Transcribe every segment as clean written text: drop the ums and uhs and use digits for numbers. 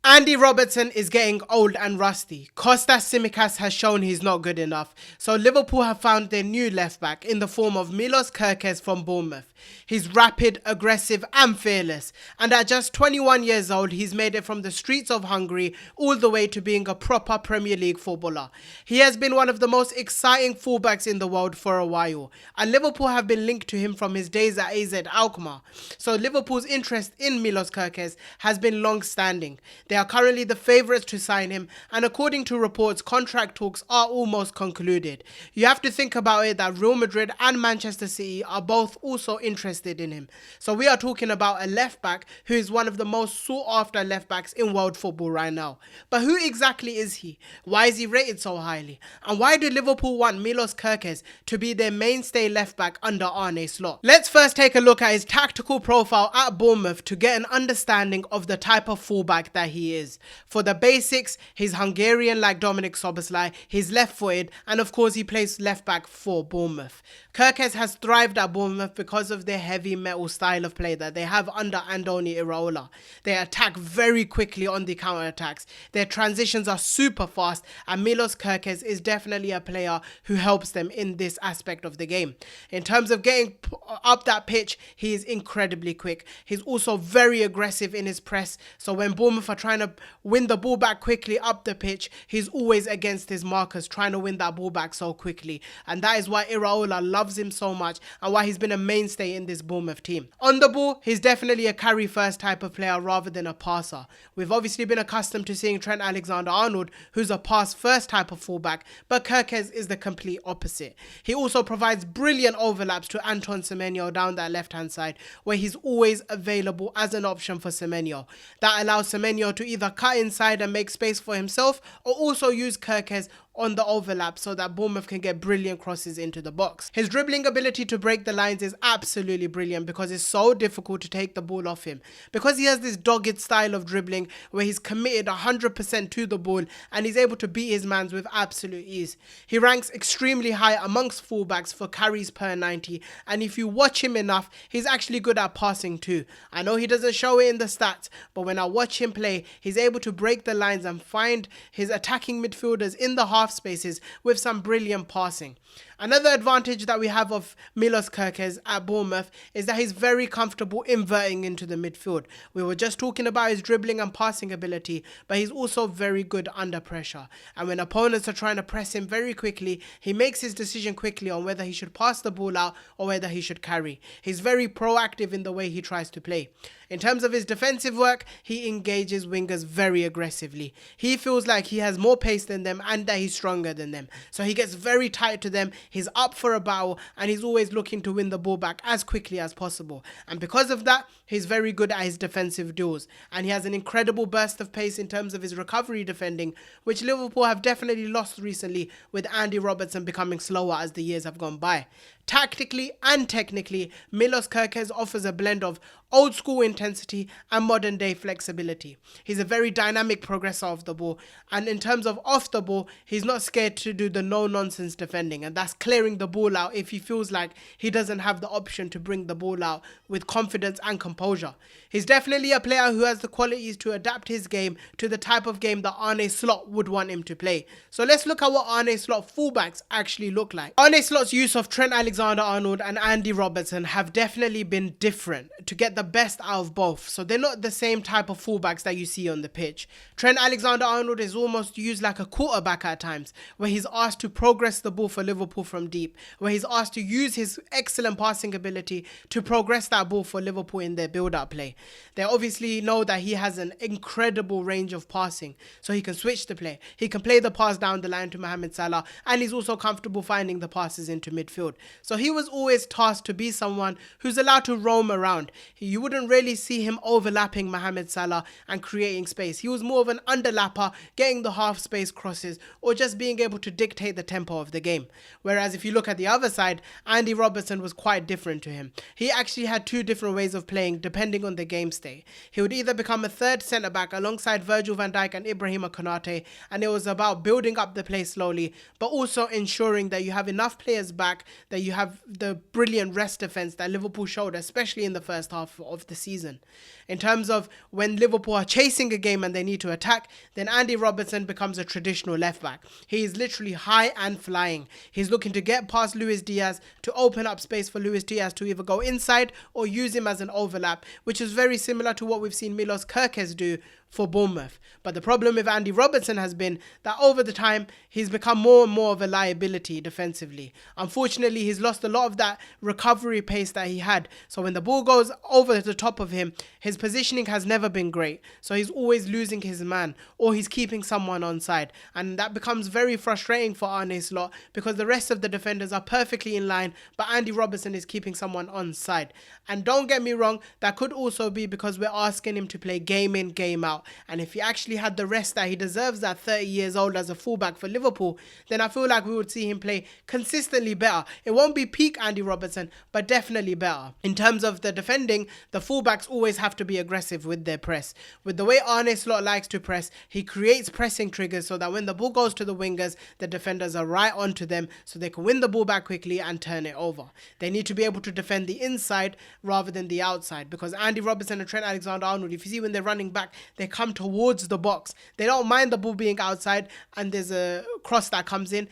Andy Robertson is getting old and rusty. Kostas Tsimikas has shown he's not good enough. So Liverpool have found their new left back in the form of Milos Kerkez from Bournemouth. He's rapid, aggressive and fearless. And at just 21 years old, he's made it from the streets of Hungary all the way to being a proper Premier League footballer. He has been one of the most exciting fullbacks in the world for a while. And Liverpool have been linked to him from his days at AZ Alkmaar. So Liverpool's interest in Milos Kerkez has been long-standing. They are currently the favourites to sign him, and according to reports, contract talks are almost concluded. You have to think about it that Real Madrid and Manchester City are both also interested in him. So we are talking about a left back who is one of the most sought after left backs in world football right now. But who exactly is he? Why is he rated so highly? And why do Liverpool want Milos Kerkez to be their mainstay left back under Arne Slot? Let's first take a look at his tactical profile at Bournemouth to get an understanding of the type of fullback that he is. For the basics, he's Hungarian like Dominik Szoboszlai, he's left-footed, and of course he plays left back for Bournemouth. Kerkez has thrived at Bournemouth because of their heavy metal style of play that they have under Andoni Iraola. They attack very quickly on the counter-attacks, their transitions are super fast, and Milos Kerkez is definitely a player who helps them in this aspect of the game. In terms of getting up that pitch, he is incredibly quick. He's also very aggressive in his press, so when Bournemouth are trying to win the ball back quickly up the pitch, he's always against his markers trying to win that ball back so quickly, and that is why Iraola loves him so much and why he's been a mainstay in this Bournemouth team. On the ball, he's definitely a carry first type of player rather than a passer. We've obviously been accustomed to seeing Trent Alexander-Arnold, who's a pass first type of fullback, but Kerkez is the complete opposite. He also provides brilliant overlaps to Anton Semenyo down that left hand side, where he's always available as an option for Semenyo. That allows Semenyo to either cut inside and make space for himself, or also use Kerkez on the overlap so that Bournemouth can get brilliant crosses into the box. His dribbling ability to break the lines is absolutely brilliant because it's so difficult to take the ball off him. Because he has this dogged style of dribbling where he's committed 100% to the ball and he's able to beat his mans with absolute ease. He ranks extremely high amongst fullbacks for carries per 90, and if you watch him enough, he's actually good at passing too. I know he doesn't show it in the stats, but when I watch him play, he's able to break the lines and find his attacking midfielders in the half spaces with some brilliant passing. Another advantage that we have of Milos Kerkez at Bournemouth is that he's very comfortable inverting into the midfield. We were just talking about his dribbling and passing ability, but he's also very good under pressure. And when opponents are trying to press him very quickly, he makes his decision quickly on whether he should pass the ball out or whether he should carry. He's very proactive in the way he tries to play. In terms of his defensive work, he engages wingers very aggressively. He feels like he has more pace than them and that he's stronger than them. So he gets very tight to them, he's up for a battle, and he's always looking to win the ball back as quickly as possible. And because of that, he's very good at his defensive duels. And he has an incredible burst of pace in terms of his recovery defending, which Liverpool have definitely lost recently with Andy Robertson becoming slower as the years have gone by. Tactically and technically, Milos Kerkez offers a blend of old school intensity and modern day flexibility. He's a very dynamic progressor of the ball, and in terms of off the ball, he's not scared to do the no nonsense defending, and that's clearing the ball out if he feels like he doesn't have the option to bring the ball out with confidence and composure. He's definitely a player who has the qualities to adapt his game to the type of game that Arne Slot would want him to play. So let's look at what Arne Slot fullbacks actually look like. Arne Slot's use of Trent Alexander-Arnold and Andy Robertson have definitely been different to get the best out of both. So they're not the same type of fullbacks that you see on the pitch. Trent Alexander-Arnold is almost used like a quarterback at times, where he's asked to progress the ball for Liverpool from deep, where he's asked to use his excellent passing ability to progress that ball for Liverpool in their build-up play. They obviously know that he has an incredible range of passing, so he can switch the play. He can play the pass down the line to Mohamed Salah, and he's also comfortable finding the passes into midfield. So he was always tasked to be someone who's allowed to roam around. You wouldn't really see him overlapping Mohamed Salah and creating space. He was more of an underlapper, getting the half space crosses, or just being able to dictate the tempo of the game. Whereas if you look at the other side, Andy Robertson was quite different to him. He actually had two different ways of playing depending on the game state. He would either become a third centre-back alongside Virgil van Dijk and Ibrahima Konate, and it was about building up the play slowly, but also ensuring that you have enough players back, that you have the brilliant rest defense that Liverpool showed, especially in the first half of the season. In terms of when Liverpool are chasing a game and they need to attack, then Andy Robertson becomes a traditional left back. He is literally high and flying. He's looking to get past Luis Diaz to open up space for Luis Diaz to either go inside or use him as an overlap, which is very similar to what we've seen Milos Kerkez do for Bournemouth. But the problem with Andy Robertson has been that over the time, he's become more and more of a liability defensively. Unfortunately, he's lost a lot of that recovery pace that he had. So when the ball goes over the top of him, his positioning has never been great. So he's always losing his man, or he's keeping someone onside. And that becomes very frustrating for Arne Slot because the rest of the defenders are perfectly in line, but Andy Robertson is keeping someone onside. And don't get me wrong, that could also be because we're asking him to play game in, game out. And if he actually had the rest that he deserves at 30 years old as a fullback for Liverpool, then I feel like we would see him play consistently better. It won't be peak Andy Robertson, but definitely better. In terms of the defending, the fullbacks always have to be aggressive with their press. With the way Arne Slot likes to press, he creates pressing triggers so that when the ball goes to the wingers, the defenders are right onto them so they can win the ball back quickly and turn it over. They need to be able to defend the inside rather than the outside, because Andy Robertson and Trent Alexander-Arnold, if you see when they're running back, they come towards the box. They don't mind the ball being outside and there's a cross that comes in.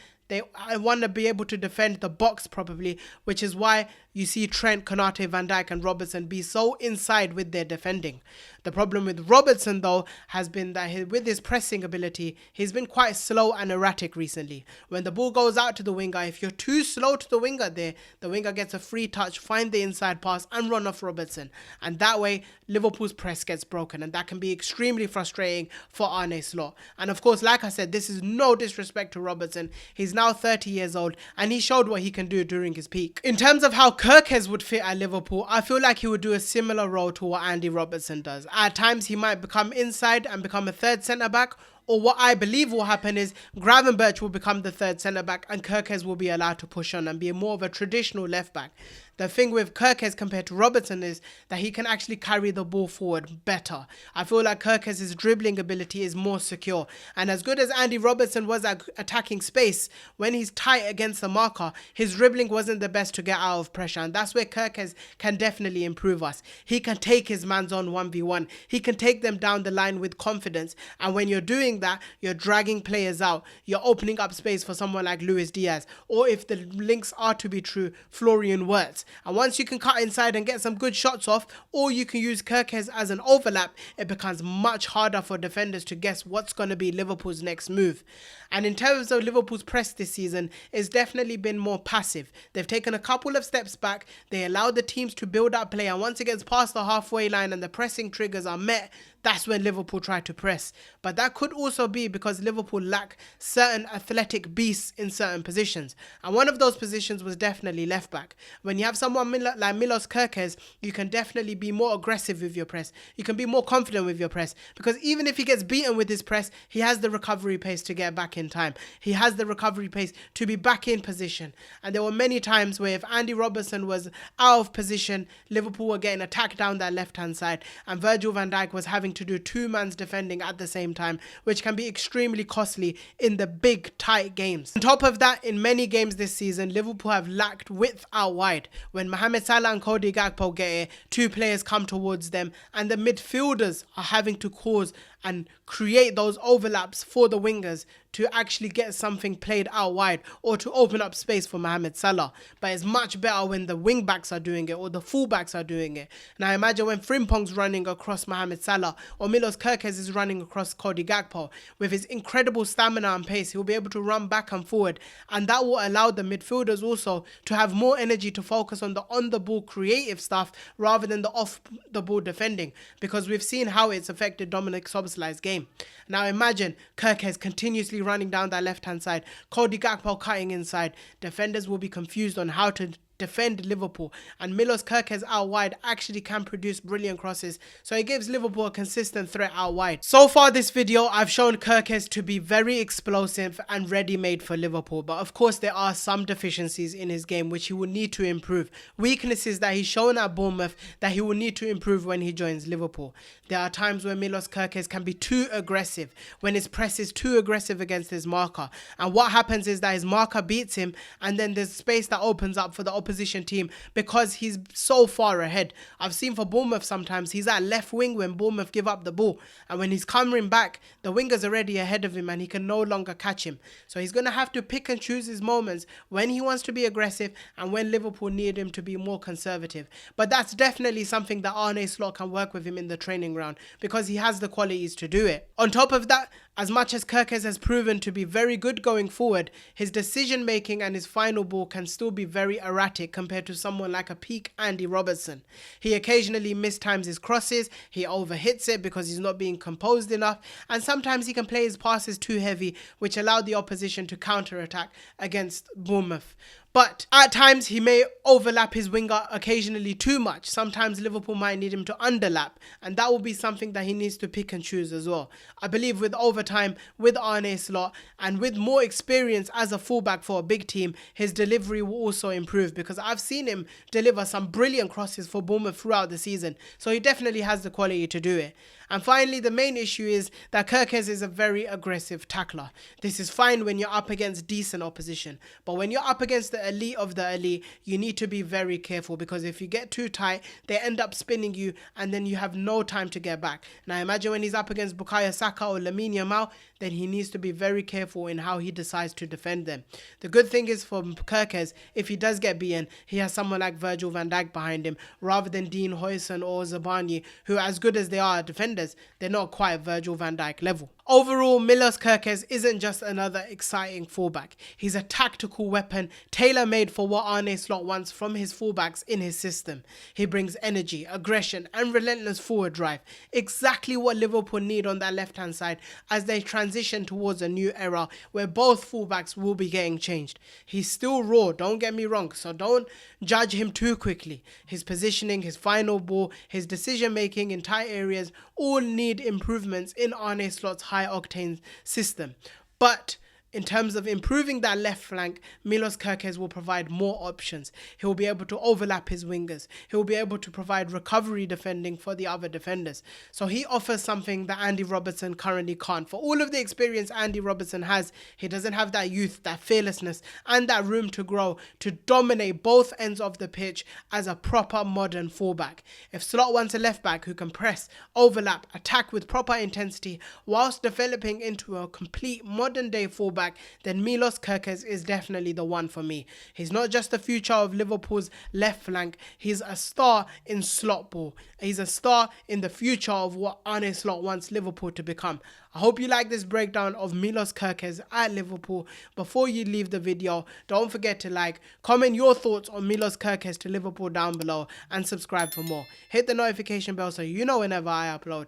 I want to be able to defend the box properly, which is why you see Trent, Konate, Van Dijk and Robertson be so inside with their defending. The problem with Robertson, though, has been that with his pressing ability, he's been quite slow and erratic recently. When the ball goes out to the winger, if you're too slow to the winger there, the winger gets a free touch, find the inside pass and run off Robertson. And that way, Liverpool's press gets broken, and that can be extremely frustrating for Arne Slot. And of course, like I said, this is no disrespect to Robertson. He's now 30 years old and he showed what he can do during his peak. In terms of how Kerkez would fit at Liverpool, I feel like he would do a similar role to what Andy Robertson does. At times he might become inside and become a third centre back, or what I believe will happen is Gravenberch will become the third centre back and Kerkez will be allowed to push on and be more of a traditional left back. The thing with Kerkez compared to Robertson is that he can actually carry the ball forward better. I feel like Kerkez's dribbling ability is more secure. And as good as Andy Robertson was at attacking space, when he's tight against the marker, his dribbling wasn't the best to get out of pressure. And that's where Kerkez can definitely improve us. He can take his mans on 1v1. He can take them down the line with confidence. And when you're doing that, you're dragging players out. You're opening up space for someone like Luis Diaz. Or if the links are to be true, Florian Wirtz. And once you can cut inside and get some good shots off, or you can use Kerkez as an overlap, it becomes much harder for defenders to guess what's going to be Liverpool's next move. And in terms of Liverpool's press this season, it's definitely been more passive. They've taken a couple of steps back, they allowed the teams to build up play, and once it gets past the halfway line and the pressing triggers are met, that's when Liverpool try to press. But that could also be because Liverpool lack certain athletic beasts in certain positions. And one of those positions was definitely left back. When you have someone like Milos Kerkez, you can definitely be more aggressive with your press. You can be more confident with your press. Because even if he gets beaten with his press, he has the recovery pace to get back in time. He has the recovery pace to be back in position. And there were many times where if Andy Robertson was out of position, Liverpool were getting attacked down that left-hand side. And Virgil van Dijk was having to do two man's defending at the same time, which can be extremely costly in the big tight games. On top of that, in many games this season, Liverpool have lacked width out wide. When Mohamed Salah and Cody Gakpo get it, two players come towards them and the midfielders are having to cause and create those overlaps for the wingers to actually get something played out wide or to open up space for Mohamed Salah. But it's much better when the wing backs are doing it or the fullbacks are doing it. Now imagine when Frimpong's running across Mohamed Salah or Milos Kerkez is running across Cody Gakpo. With his incredible stamina and pace, he'll be able to run back and forward, and that will allow the midfielders also to have more energy to focus on the on-the-ball creative stuff rather than the off-the-ball defending, because we've seen how it's affected Dominic Szoboszlai's game. Now imagine Kerkez continuously running down that left-hand side, Cody Gakpo cutting inside. Defenders will be confused on how to defend Liverpool, and Milos Kerkez out wide actually can produce brilliant crosses, so it gives Liverpool a consistent threat out wide. So far this video, I've shown Kerkez to be very explosive and ready-made for Liverpool, but of course there are some deficiencies in his game which he will need to improve. Weaknesses that he's shown at Bournemouth that he will need to improve when he joins Liverpool. There are times where Milos Kerkez can be too aggressive, when his press is too aggressive against his marker, and what happens is that his marker beats him, and then there's space that opens up for the opposition team because he's so far ahead. I've seen for Bournemouth sometimes he's at left wing when Bournemouth give up the ball, and when he's coming back the winger's already ahead of him and he can no longer catch him. So he's going to have to pick and choose his moments when he wants to be aggressive and when Liverpool need him to be more conservative. But that's definitely something that Arne Slot can work with him in the training ground because he has the qualities to do it. On top of that, as much as Kerkez has proven to be very good going forward, his decision making and his final ball can still be very erratic compared to someone like a peak Andy Robertson. He occasionally mistimes his crosses, he overhits it because he's not being composed enough, and sometimes he can play his passes too heavy, which allowed the opposition to counter-attack against Bournemouth. But at times he may overlap his winger occasionally too much. Sometimes Liverpool might need him to underlap, and that will be something that he needs to pick and choose as well. I believe with overtime, with Arne Slot, and with more experience as a fullback for a big team, his delivery will also improve, because I've seen him deliver some brilliant crosses for Bournemouth throughout the season. So he definitely has the quality to do it. And finally, the main issue is that Kerkez is a very aggressive tackler. This is fine when you're up against decent opposition, but when you're up against the elite of the elite, you need to be very careful, because if you get too tight, they end up spinning you and then you have no time to get back. Now imagine when he's up against Bukayo Saka or Lamine Yamal, then he needs to be very careful in how he decides to defend them. The good thing is for Kerkez, if he does get beaten, he has someone like Virgil van Dijk behind him, rather than Dean Huijsen or Zabani, who, as good as they are defenders, they're not quite Virgil van Dijk level. Overall, Milos Kerkez isn't just another exciting fullback. He's a tactical weapon, tailor-made for what Arne Slot wants from his fullbacks in his system. He brings energy, aggression, and relentless forward drive. Exactly what Liverpool need on that left-hand side as they transition towards a new era where both fullbacks will be getting changed. He's still raw, don't get me wrong, so don't judge him too quickly. His positioning, his final ball, his decision-making in tight areas all need improvements in Arne Slot's high-octane system. But in terms of improving that left flank, Milos Kerkez will provide more options. He'll be able to overlap his wingers. He'll be able to provide recovery defending for the other defenders. So he offers something that Andy Robertson currently can't. For all of the experience Andy Robertson has, he doesn't have that youth, that fearlessness, and that room to grow to dominate both ends of the pitch as a proper modern fullback. If Slot wants a left back who can press, overlap, attack with proper intensity whilst developing into a complete modern day fullback, then Milos Kerkez is definitely the one for me. He's not just the future of Liverpool's left flank, he's a star in slot ball. He's a star in the future of what Arne Slot wants Liverpool to become. I hope you like this breakdown of Milos Kerkez at Liverpool. Before you leave the video, don't forget to like, comment your thoughts on Milos Kerkez to Liverpool down below, and subscribe for more. Hit the notification bell so you know whenever I upload.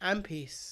And peace.